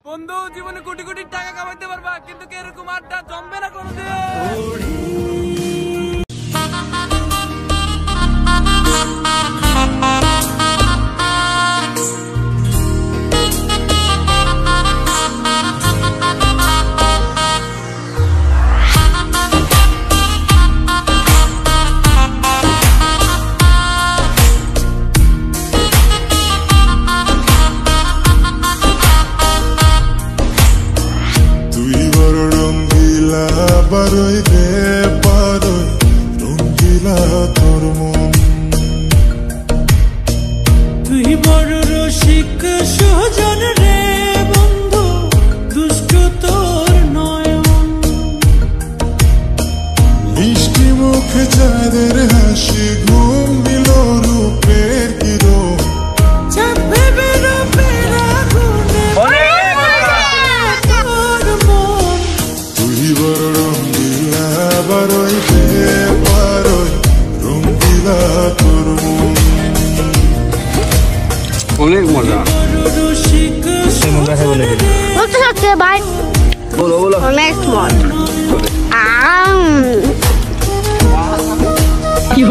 বন্ধু জীবনে কোটি কোটি টাকা কামাইতে পারবা, কিন্তু এরকম আড্ডা জমবে না কোনোদিন। বারোই রে বারোই রঙ্গিলা তোর মন, তুই বড় রসিক সজন রে বন্ধু, দুষ্ট তোর নয়ন। মিষ্টি মুখে চাঁদের হাসি, ঘুম দিল রূপের কিরণ, চাঁদ ভেবে রূপের আগুনে তোর মন। তুই বড় রঙ্গিলা বারোই রে বারোই রঙ্গিলা তোর মন। অনেক মজা। বলতে সত্যি ভাই, বলো বলো। অনেক মজা। কি